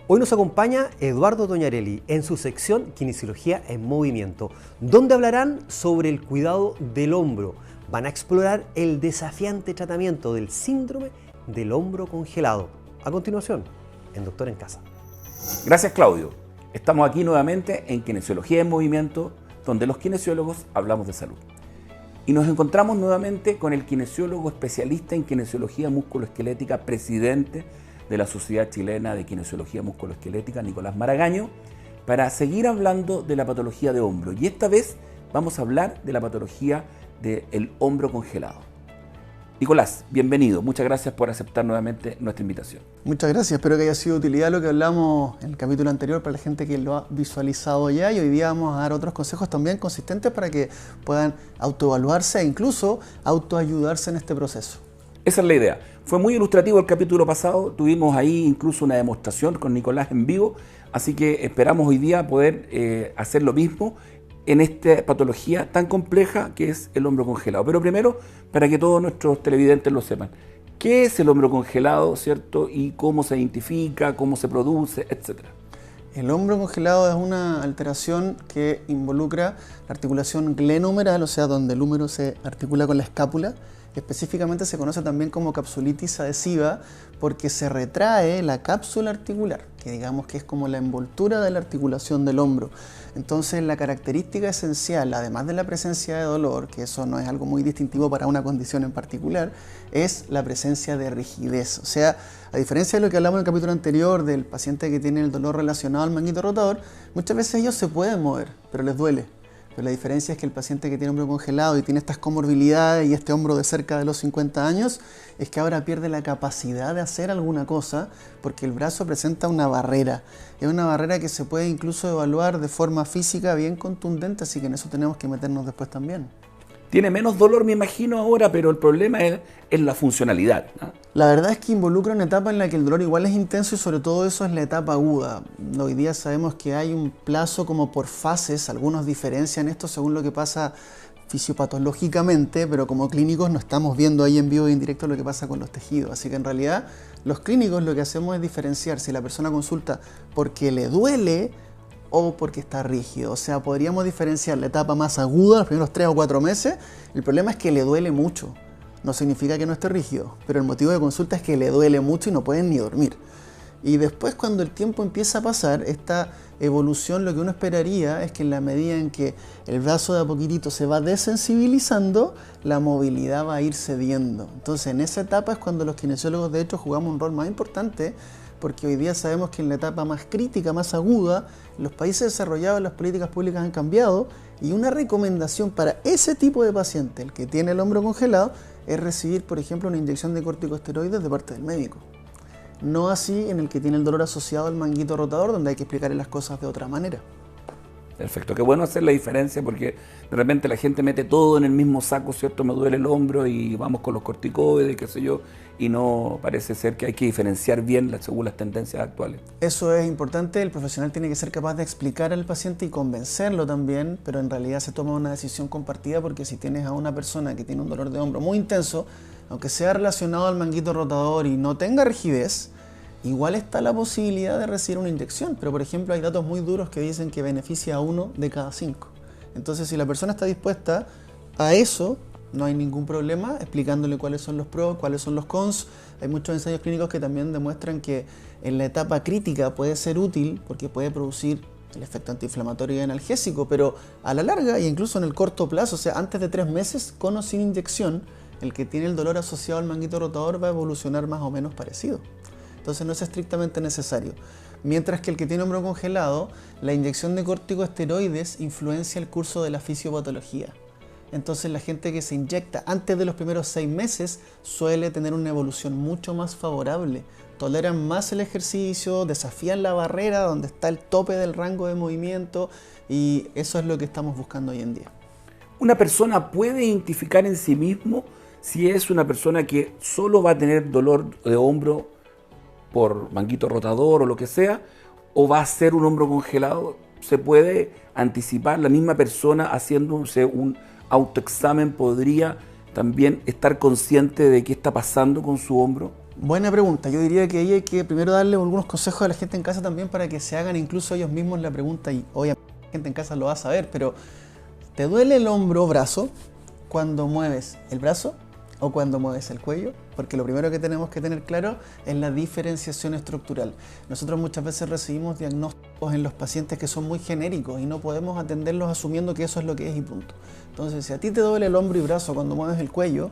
Hoy nos acompaña Eduardo Toñarelli en su sección Kinesiología en Movimiento, donde hablarán sobre el cuidado del hombro. Van a explorar el desafiante tratamiento del síndrome del hombro congelado. A continuación, en Doctor en Casa. Gracias, Claudio. Estamos aquí nuevamente en Kinesiología en Movimiento, donde los kinesiólogos hablamos de salud. Y nos encontramos nuevamente con el kinesiólogo especialista en kinesiología musculoesquelética, presidente de la Sociedad Chilena de Kinesiología Musculoesquelética, Nicolás Maragaño, para seguir hablando de la patología de hombro. Y esta vez vamos a hablar de la patología del hombro congelado. Nicolás, bienvenido. Muchas gracias por aceptar nuevamente nuestra invitación. Muchas gracias. Espero que haya sido de utilidad lo que hablamos en el capítulo anterior para la gente que lo ha visualizado ya. Y hoy día vamos a dar otros consejos también consistentes para que puedan autoevaluarse e incluso autoayudarse en este proceso. Esa es la idea. Fue muy ilustrativo el capítulo pasado. Tuvimos ahí incluso una demostración con Nicolás en vivo. Así que esperamos hoy día poder hacer lo mismo en esta patología tan compleja que es el hombro congelado. Pero primero, para que todos nuestros televidentes lo sepan, ¿qué es el hombro congelado, cierto? Y cómo se identifica, cómo se produce, etcétera. El hombro congelado es una alteración que involucra la articulación glenohumeral, o sea, donde el húmero se articula con la escápula. Específicamente se conoce también como capsulitis adhesiva porque se retrae la cápsula articular, que digamos que es como la envoltura de la articulación del hombro. Entonces la característica esencial, además de la presencia de dolor, que eso no es algo muy distintivo para una condición en particular, es la presencia de rigidez. O sea, a diferencia de lo que hablamos en el capítulo anterior del paciente que tiene el dolor relacionado al manguito rotador, muchas veces ellos se pueden mover, pero les duele. Pero la diferencia es que el paciente que tiene hombro congelado y tiene estas comorbilidades y este hombro de cerca de los 50 años, es que ahora pierde la capacidad de hacer alguna cosa porque el brazo presenta una barrera. Es una barrera que se puede incluso evaluar de forma física bien contundente, así que en eso tenemos que meternos después también. Tiene menos dolor, me imagino, ahora, pero el problema es la funcionalidad, ¿no? La verdad es que involucra una etapa en la que el dolor igual es intenso y sobre todo eso es la etapa aguda. Hoy día sabemos que hay un plazo como por fases, algunos diferencian esto según lo que pasa fisiopatológicamente, pero como clínicos no estamos viendo ahí en vivo y en directo lo que pasa con los tejidos. Así que en realidad los clínicos lo que hacemos es diferenciar si la persona consulta porque le duele o porque está rígido. O sea, podríamos diferenciar la etapa más aguda, los primeros 3 o 4 meses. El problema es que le duele mucho. No significa que no esté rígido, pero el motivo de consulta es que le duele mucho y no pueden ni dormir. Y después, cuando el tiempo empieza a pasar, esta evolución, lo que uno esperaría es que en la medida en que el brazo de a poquitito se va desensibilizando, la movilidad va a ir cediendo. Entonces, en esa etapa es cuando los kinesiólogos, de hecho, jugamos un rol más importante, porque hoy día sabemos que en la etapa más crítica, más aguda, en los países desarrollados las políticas públicas han cambiado y una recomendación para ese tipo de paciente, el que tiene el hombro congelado, es recibir, por ejemplo, una inyección de corticosteroides de parte del médico. No así en el que tiene el dolor asociado al manguito rotador, donde hay que explicarle las cosas de otra manera. Perfecto, qué bueno hacer la diferencia porque de repente la gente mete todo en el mismo saco, ¿cierto? Me duele el hombro y vamos con los corticoides, qué sé yo, y no parece ser que hay que diferenciar bien según las tendencias actuales. Eso es importante, el profesional tiene que ser capaz de explicar al paciente y convencerlo también, pero en realidad se toma una decisión compartida porque si tienes a una persona que tiene un dolor de hombro muy intenso, aunque sea relacionado al manguito rotador y no tenga rigidez, igual está la posibilidad de recibir una inyección, pero por ejemplo hay datos muy duros que dicen que beneficia a 1 de cada 5. Entonces si la persona está dispuesta a eso, no hay ningún problema explicándole cuáles son los pros, cuáles son los cons. Hay muchos ensayos clínicos que también demuestran que en la etapa crítica puede ser útil porque puede producir el efecto antiinflamatorio y analgésico, pero a la larga e incluso en el corto plazo, o sea, antes de 3 meses, con o sin inyección, el que tiene el dolor asociado al manguito rotador va a evolucionar más o menos parecido. Entonces no es estrictamente necesario. Mientras que el que tiene hombro congelado, la inyección de corticosteroides influencia el curso de la fisiopatología. Entonces la gente que se inyecta antes de los primeros 6 meses suele tener una evolución mucho más favorable. Toleran más el ejercicio, desafían la barrera donde está el tope del rango de movimiento y eso es lo que estamos buscando hoy en día. ¿Una persona puede identificar en sí mismo si es una persona que solo va a tener dolor de hombro por manguito rotador o lo que sea, o va a ser un hombro congelado? ¿Se puede anticipar? ¿La misma persona haciéndose un autoexamen podría también estar consciente de qué está pasando con su hombro? Buena pregunta. Yo diría que ahí hay que primero darle algunos consejos a la gente en casa también para que se hagan incluso ellos mismos la pregunta, y obviamente la gente en casa lo va a saber, pero ¿te duele el hombro o brazo cuando mueves el brazo o cuando mueves el cuello? Porque lo primero que tenemos que tener claro es la diferenciación estructural. Nosotros muchas veces recibimos diagnósticos en los pacientes que son muy genéricos y no podemos atenderlos asumiendo que eso es lo que es y punto. Entonces, si a ti te duele el hombro y brazo cuando mueves el cuello,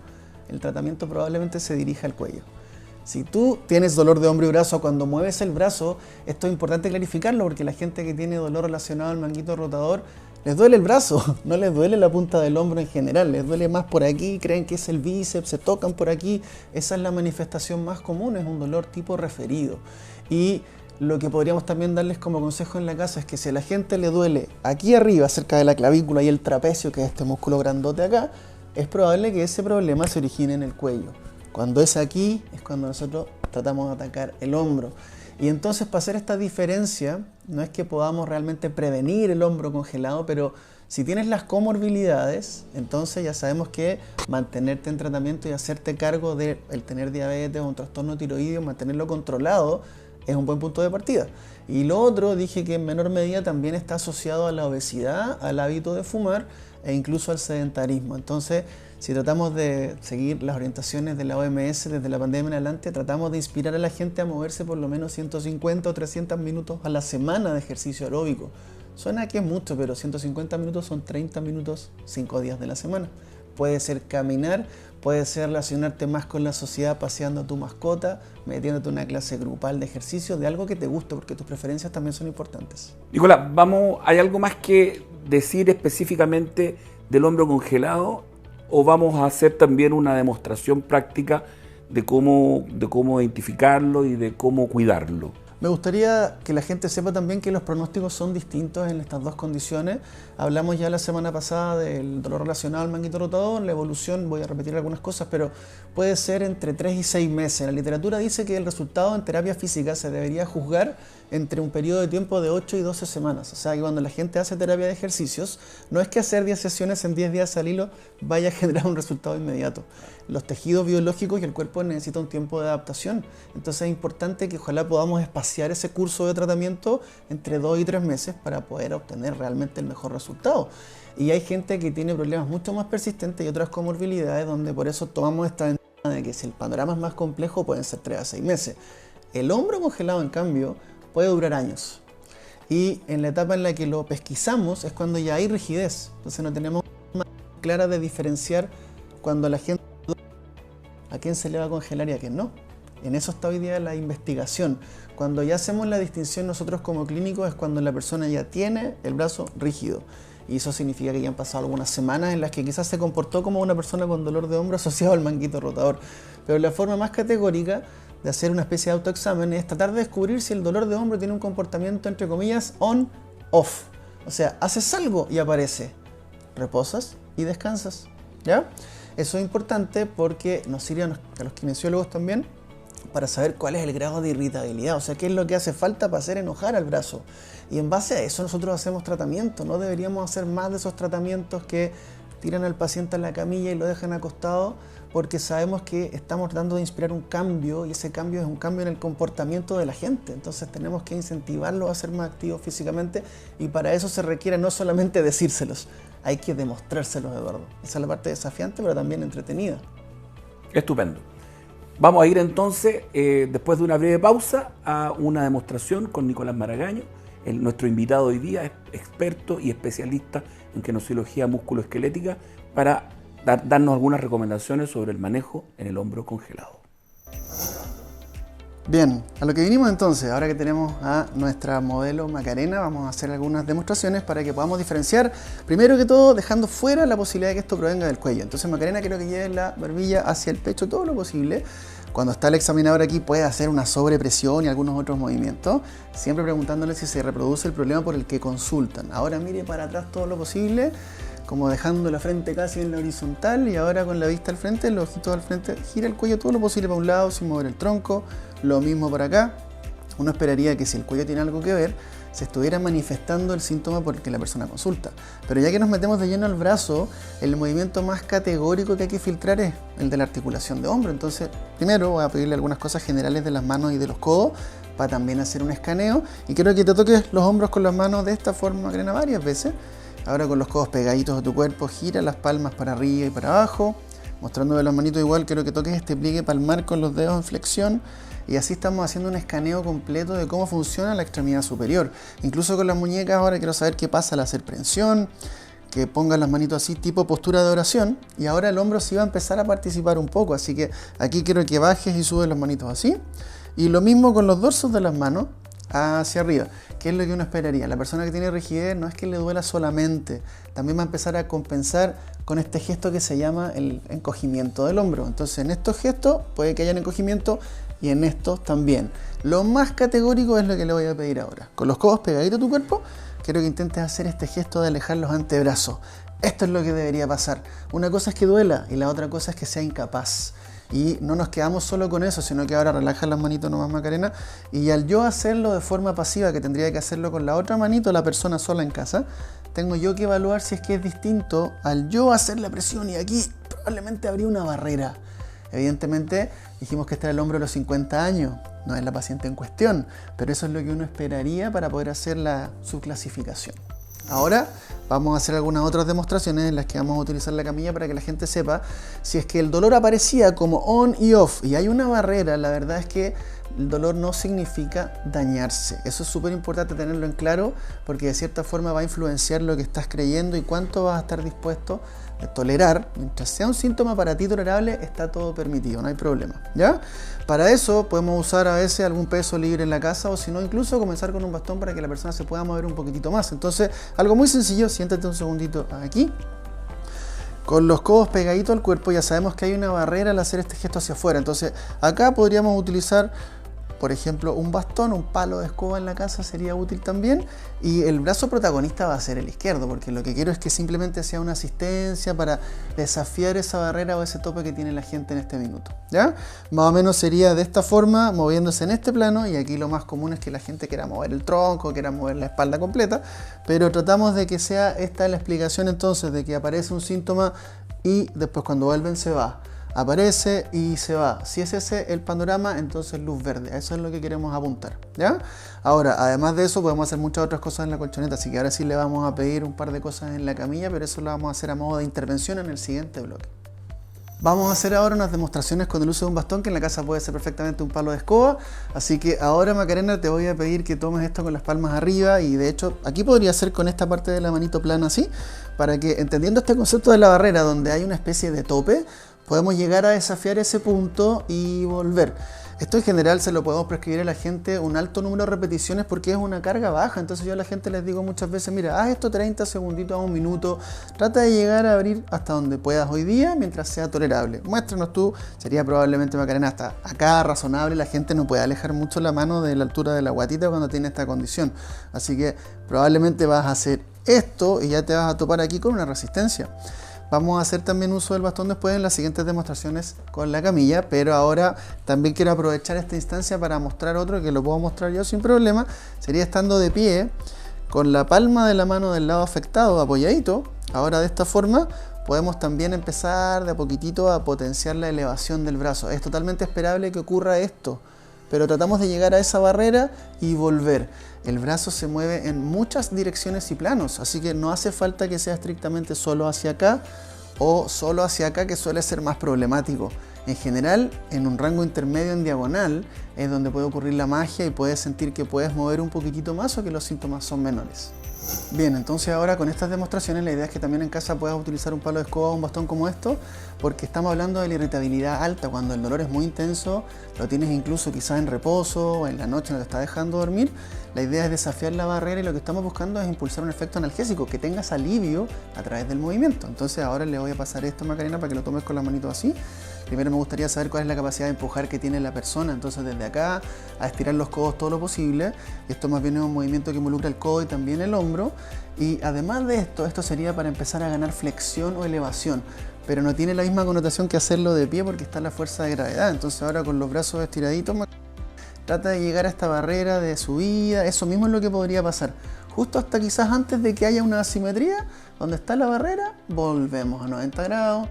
el tratamiento probablemente se dirija al cuello. Si tú tienes dolor de hombro y brazo cuando mueves el brazo, esto es importante clarificarlo porque la gente que tiene dolor relacionado al manguito rotador les duele el brazo, no les duele la punta del hombro en general, les duele más por aquí, creen que es el bíceps, se tocan por aquí. Esa es la manifestación más común, es un dolor tipo referido. Y lo que podríamos también darles como consejo en la casa es que si a la gente le duele aquí arriba, cerca de la clavícula y el trapecio, que es este músculo grandote acá, es probable que ese problema se origine en el cuello. Cuando es aquí, es cuando nosotros tratamos de atacar el hombro. Y entonces, para hacer esta diferencia, no es que podamos realmente prevenir el hombro congelado, pero si tienes las comorbilidades, entonces ya sabemos que mantenerte en tratamiento y hacerte cargo de el tener diabetes o un trastorno tiroideo, mantenerlo controlado, es un buen punto de partida. Y lo otro, dije que en menor medida también está asociado a la obesidad, al hábito de fumar e incluso al sedentarismo. Entonces, si tratamos de seguir las orientaciones de la OMS desde la pandemia en adelante, tratamos de inspirar a la gente a moverse por lo menos 150 o 300 minutos a la semana de ejercicio aeróbico. Suena que es mucho, pero 150 minutos son 30 minutos 5 días de la semana. Puede ser caminar, puede ser relacionarte más con la sociedad paseando a tu mascota, metiéndote en una clase grupal de ejercicio, de algo que te guste, porque tus preferencias también son importantes. Nicolás, ¿hay algo más que decir específicamente del hombro congelado? ¿O vamos a hacer también una demostración práctica de cómo identificarlo y de cómo cuidarlo? Me gustaría que la gente sepa también que los pronósticos son distintos en estas dos condiciones. Hablamos ya la semana pasada del dolor relacionado al manguito rotador, la evolución, voy a repetir algunas cosas, pero puede ser entre 3 y 6 meses. La literatura dice que el resultado en terapia física se debería juzgar entre un periodo de tiempo de 8 y 12 semanas. O sea que cuando la gente hace terapia de ejercicios, no es que hacer 10 sesiones en 10 días al hilo vaya a generar un resultado inmediato. Los tejidos biológicos y el cuerpo necesitan un tiempo de adaptación. Entonces es importante que ojalá podamos espaciar ese curso de tratamiento entre 2 y 3 meses para poder obtener realmente el mejor resultado. Y hay gente que tiene problemas mucho más persistentes y otras comorbilidades donde por eso tomamos esta ventaja de que si el panorama es más complejo pueden ser 3 a 6 meses. El hombro congelado, en cambio, puede durar años. Y en la etapa en la que lo pesquisamos es cuando ya hay rigidez. Entonces no tenemos una manera clara de diferenciar cuando la gente a quién se le va a congelar y a quién no. En eso está hoy día la investigación. Cuando ya hacemos la distinción nosotros como clínicos es cuando la persona ya tiene el brazo rígido. Y eso significa que ya han pasado algunas semanas en las que quizás se comportó como una persona con dolor de hombro asociado al manguito rotador. Pero la forma más categórica de hacer una especie de autoexamen es tratar de descubrir si el dolor de hombro tiene un comportamiento, entre comillas, on-off. O sea, haces algo y aparece. Reposas y descansas. ¿Ya? Eso es importante porque nos sirve a los kinesiólogos también para saber cuál es el grado de irritabilidad, o sea, qué es lo que hace falta para hacer enojar al brazo. Y en base a eso nosotros hacemos tratamiento. No deberíamos hacer más de esos tratamientos que tiran al paciente en la camilla y lo dejan acostado, porque sabemos que estamos tratando de inspirar un cambio y ese cambio es un cambio en el comportamiento de la gente. Entonces tenemos que incentivarlos a ser más activos físicamente y para eso se requiere no solamente decírselos, hay que demostrárselos, Eduardo. Esa es la parte desafiante, pero también entretenida. Estupendo. Vamos a ir entonces, después de una breve pausa, a una demostración con Nicolás Maragaño, nuestro invitado hoy día, es experto y especialista en kinesiología musculoesquelética, para darnos algunas recomendaciones sobre el manejo en el hombro congelado. Bien, a lo que vinimos entonces, ahora que tenemos a nuestra modelo Macarena, vamos a hacer algunas demostraciones para que podamos diferenciar, primero que todo, dejando fuera la posibilidad de que esto provenga del cuello. Entonces Macarena quiero que lleve la barbilla hacia el pecho todo lo posible. Cuando está el examinador aquí puede hacer una sobrepresión y algunos otros movimientos, siempre preguntándole si se reproduce el problema por el que consultan. Ahora mire para atrás todo lo posible, como dejando la frente casi en la horizontal y ahora con la vista al frente, los ojitos al frente, gira el cuello todo lo posible para un lado sin mover el tronco. Lo mismo para acá. Uno esperaría que si el cuello tiene algo que ver, se estuviera manifestando el síntoma porque la persona consulta. Pero ya que nos metemos de lleno al brazo, el movimiento más categórico que hay que filtrar es el de la articulación de hombro. Entonces, primero voy a pedirle algunas cosas generales de las manos y de los codos para también hacer un escaneo. Y quiero que te toques los hombros con las manos de esta forma, Macarena, varias veces. Ahora con los codos pegaditos a tu cuerpo, gira las palmas para arriba y para abajo. Mostrando de las manitos igual, quiero que toques este pliegue palmar con los dedos en flexión. Y así estamos haciendo un escaneo completo de cómo funciona la extremidad superior. Incluso con las muñecas ahora quiero saber qué pasa al hacer prensión, que pongan las manitos así, tipo postura de oración. Y ahora el hombro sí va a empezar a participar un poco, así que aquí quiero que bajes y subes las manitos así. Y lo mismo con los dorsos de las manos hacia arriba, que es lo que uno esperaría. La persona que tiene rigidez no es que le duela solamente, también va a empezar a compensar con este gesto que se llama el encogimiento del hombro. Entonces en estos gestos puede que haya encogimiento y en estos también. Lo más categórico es lo que le voy a pedir ahora. Con los codos pegaditos a tu cuerpo, quiero que intentes hacer este gesto de alejar los antebrazos. Esto es lo que debería pasar. Una cosa es que duela y la otra cosa es que sea incapaz. Y no nos quedamos solo con eso, sino que ahora relaja las manitos nomás, Macarena. Y al yo hacerlo de forma pasiva, que tendría que hacerlo con la otra manito, la persona sola en casa, tengo yo que evaluar si es que es distinto al yo hacer la presión. Y aquí probablemente habría una barrera. Evidentemente dijimos que este era el hombro de los 50 años, no es la paciente en cuestión, pero eso es lo que uno esperaría para poder hacer la subclasificación. Ahora vamos a hacer algunas otras demostraciones en las que vamos a utilizar la camilla para que la gente sepa si es que el dolor aparecía como on y off y hay una barrera. La verdad es que el dolor no significa dañarse. Eso es súper importante tenerlo en claro porque de cierta forma va a influenciar lo que estás creyendo y cuánto vas a estar dispuesto a tolerar. Mientras sea un síntoma para ti tolerable, está todo permitido, no hay problema, ¿ya? Para eso podemos usar a veces algún peso libre en la casa o si no, incluso comenzar con un bastón para que la persona se pueda mover un poquitito más. Entonces, algo muy sencillo, siéntate un segundito aquí. Con los codos pegaditos al cuerpo ya sabemos que hay una barrera al hacer este gesto hacia afuera. Entonces, acá podríamos utilizar, por ejemplo, un bastón, un palo de escoba en la casa sería útil también. Y el brazo protagonista va a ser el izquierdo, porque lo que quiero es que simplemente sea una asistencia para desafiar esa barrera o ese tope que tiene la gente en este minuto, ¿ya? Más o menos sería de esta forma, moviéndose en este plano, y aquí lo más común es que la gente quiera mover el tronco, quiera mover la espalda completa, pero tratamos de que sea esta la explicación entonces, de que aparece un síntoma y después cuando vuelven se va. Aparece y se va. Si es ese el panorama, entonces luz verde. Eso es lo que queremos apuntar, ¿ya? Ahora, además de eso, podemos hacer muchas otras cosas en la colchoneta, así que ahora sí le vamos a pedir un par de cosas en la camilla, pero eso lo vamos a hacer a modo de intervención en el siguiente bloque. Vamos a hacer ahora unas demostraciones con el uso de un bastón, que en la casa puede ser perfectamente un palo de escoba. Así que ahora, Macarena, te voy a pedir que tomes esto con las palmas arriba y de hecho aquí podría ser con esta parte de la manito plana así, para que entendiendo este concepto de la barrera donde hay una especie de tope, podemos llegar a desafiar ese punto y volver. Esto en general se lo podemos prescribir a la gente un alto número de repeticiones porque es una carga baja. Entonces yo a la gente les digo muchas veces, mira, haz esto 30 segunditos a un minuto. Trata de llegar a abrir hasta donde puedas hoy día mientras sea tolerable. Muéstranos tú, sería probablemente, Macarena, hasta acá razonable. La gente no puede alejar mucho la mano de la altura de la guatita cuando tiene esta condición. Así que probablemente vas a hacer esto y ya te vas a topar aquí con una resistencia. Vamos a hacer también uso del bastón después en las siguientes demostraciones con la camilla, pero ahora también quiero aprovechar esta instancia para mostrar otro que lo puedo mostrar yo sin problema. Sería estando de pie, con la palma de la mano del lado afectado apoyadito. Ahora de esta forma podemos también empezar de a poquitito a potenciar la elevación del brazo. Es totalmente esperable que ocurra esto, pero tratamos de llegar a esa barrera y volver. El brazo se mueve en muchas direcciones y planos, así que no hace falta que sea estrictamente solo hacia acá o solo hacia acá, que suele ser más problemático. En general, en un rango intermedio en diagonal es donde puede ocurrir la magia y puedes sentir que puedes mover un poquitito más o que los síntomas son menores. Bien, entonces ahora con estas demostraciones la idea es que también en casa puedas utilizar un palo de escoba o un bastón como esto, porque estamos hablando de la irritabilidad alta. Cuando el dolor es muy intenso, lo tienes incluso quizás en reposo o en la noche no te está dejando dormir, la idea es desafiar la barrera y lo que estamos buscando es impulsar un efecto analgésico, que tengas alivio a través del movimiento. Entonces ahora le voy a pasar esto, Macarena, para que lo tomes con la manito así. Primero me gustaría saber cuál es la capacidad de empujar que tiene la persona, entonces desde acá a estirar los codos todo lo posible. Esto más bien es un movimiento que involucra el codo y también el hombro. Y además de esto sería para empezar a ganar flexión o elevación, pero no tiene la misma connotación que hacerlo de pie porque está la fuerza de gravedad. Entonces ahora con los brazos estiraditos, trata de llegar a esta barrera de subida, eso mismo es lo que podría pasar. Justo hasta quizás antes de que haya una asimetría, donde está la barrera, volvemos a 90 grados,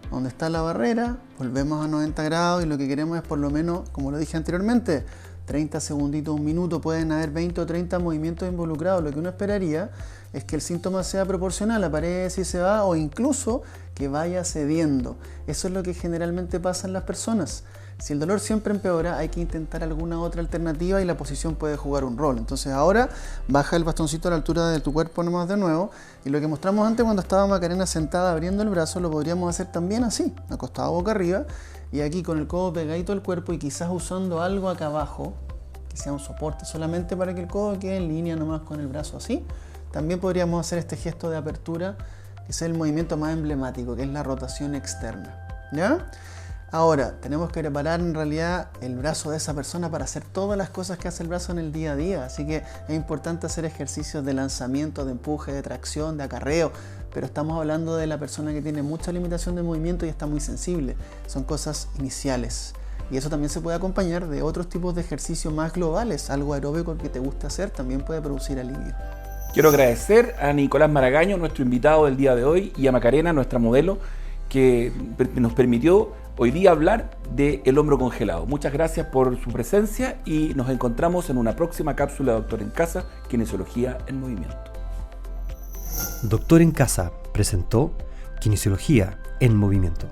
donde está la barrera, volvemos a 90 grados y lo que queremos es por lo menos, como lo dije anteriormente, 30 segunditos, un minuto, pueden haber 20 o 30 movimientos involucrados. Lo que uno esperaría es que el síntoma sea proporcional, aparece y se va, o incluso que vaya cediendo. Eso es lo que generalmente pasa en las personas. Si el dolor siempre empeora, hay que intentar alguna otra alternativa y la posición puede jugar un rol. Entonces ahora baja el bastoncito a la altura de tu cuerpo nomás de nuevo, y lo que mostramos antes cuando estaba Macarena sentada abriendo el brazo, lo podríamos hacer también así, acostado boca arriba, y aquí con el codo pegadito al cuerpo y quizás usando algo acá abajo, que sea un soporte solamente para que el codo quede en línea nomás con el brazo así. También podríamos hacer este gesto de apertura, que es el movimiento más emblemático, que es la rotación externa. ¿Ya? Ahora, tenemos que preparar en realidad el brazo de esa persona para hacer todas las cosas que hace el brazo en el día a día. Así que es importante hacer ejercicios de lanzamiento, de empuje, de tracción, de acarreo. Pero estamos hablando de la persona que tiene mucha limitación de movimiento y está muy sensible. Son cosas iniciales. Y eso también se puede acompañar de otros tipos de ejercicios más globales. Algo aeróbico que te guste hacer también puede producir alivio. Quiero agradecer a Nicolás Maragaño, nuestro invitado del día de hoy, y a Macarena, nuestra modelo, que nos permitió hoy día hablar del hombro congelado. Muchas gracias por su presencia y nos encontramos en una próxima cápsula de Doctor en Casa, Kinesiología en Movimiento. Doctor en Casa presentó Kinesiología en Movimiento.